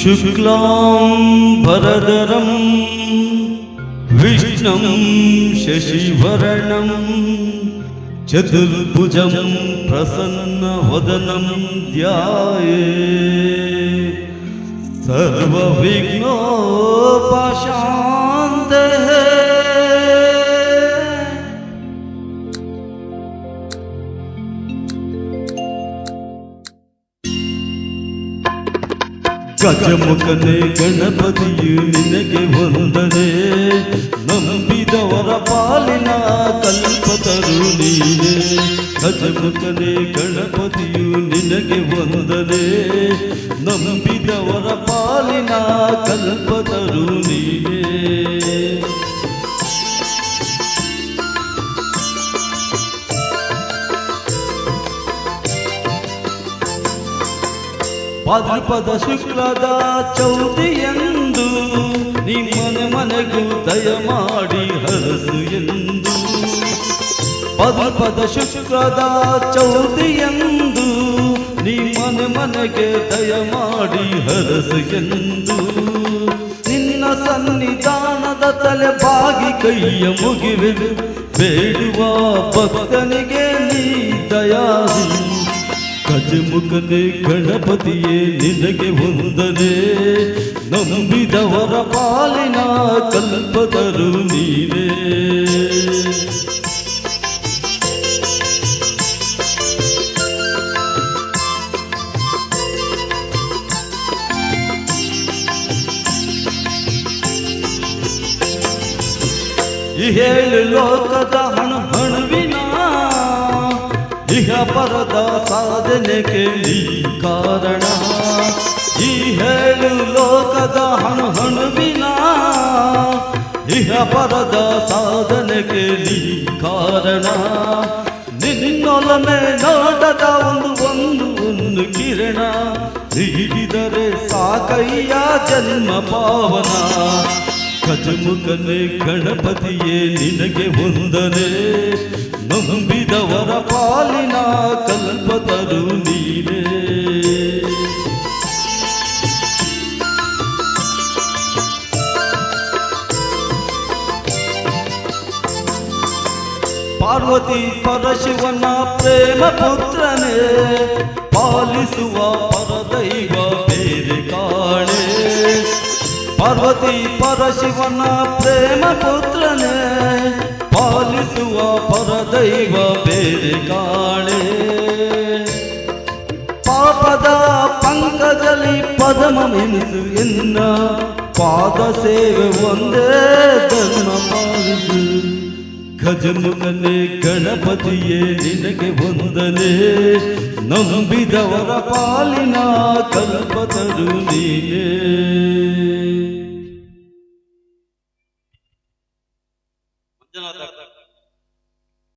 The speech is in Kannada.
शुक्लां भरदरं विष्णुं शशिवर्णं चतुर्भुजं प्रसन्नवदनं ध्यायेत् सर्वविघ्नोपशान्तये। ಗಜಮುಖನೇ ಗಣಪತಿಯು ನಿನಗೆ ವಂದನೆ, ನಂಬಿದವರ ಪಾಲಿನ ಕಲ್ಪತರು ನೀನೆ. ಗಜಮುಖನೇ ಗಣಪತಿಯು ನಿನಗೆ ವಂದನೆ, ನಂಬಿದವರ ಪಾಲಿನ ಕಲ್ಪತರು ನೀನೆ. ಭಾದ್ರಪದ ಶುಕ್ಲದ ಚೌತಿಯಂದು ನೀ ಮನೆ ಮನೆಗೂ ದಯಮಾಡಿ ಹರಸು ಎಂದು. ಭಾದ್ರಪದ ಶುಕ್ಲದ ಚೌತಿಯಂದು ನೀ ಮನೆ ಮನೆಗೆ ದಯಮಾಡಿ ಹರಸು ಎಂದು. ನಿನ್ನ ಸನ್ನಿಧಾನದ ತಲೆ ಬಾಗಿ ಕೈಯ ಮುಗಿವೆನು, ಬೇಡುವ ಭಕ್ತನಿಗೆ ನೀ ದಯಾದಿ. ಗಜಮುಖನೇ ಗಣಪತಿಯೇ ನಿನಗೆ ವಂದನೆ, ನಂಬಿದವರ ಪಾಲಿನ ಕಲ್ಪತರು ನೀನೇ. ಈ ಹೇಳು ಲೋಕದ ಹಣುವಿನ ಇಹ ಪರದ ಸಾಧನೆಗೆ ನೀ ಕಾರಣ. ಈ ಹೇಳು ಲೋಕದ ಹಣುವಿನ ಇಹ ಪರದ ಸಾಧನೆಗೆ ನೀ ಕಾರಣ. ನಿನ್ನೊಲಮೆ ನೋಟದ ಒಂದು ಕಿರಣ ನೀಡಿದರೆ ಸಾಕಯ್ಯ ಜನ್ಮ ಪಾವನ. ಗಜಮುಖನೇ ಗಣಪತಿಯೇ ನಿನಗೆ ವಂದನೆ, ನಂಬಿದವರ ಪಾಲಿನ ಕಲ್ಪತರು ನೀನೇ. ಪಾರ್ವತಿ ಪರಶಿವನ ಪ್ರೇಮ ಪುತ್ರನೇ, ಪಾಲಿಸುವ ಪರದೈವ ಬೇರೆ ಕಾಣೆ. ಪಾರ್ವತಿ ಪರಶಿವನ ಪ್ರೇಮ ಪುತ್ರನೇ, ಪಾಲಿಸುವ ಪರದೈವ ಬೇರೆ ಕಾಣೆ. ಪಾಪದ ಪಂಕಜಲಿ ಪದಮವೆನಿಸು ಎನ್ನ, ಪಾದ ಸೇವೆ ಒಂದೇ ಧರ್ಮ ಪಾಲಿಸು. ಗಜಮುಖನೇ ಗಣಪತಿಯೇ ನಿನಗೆ ವಂದನೆ, ನಂಬಿದವರ ಪಾಲಿನ ಕಲ್ಪತರು ನೀನೇ.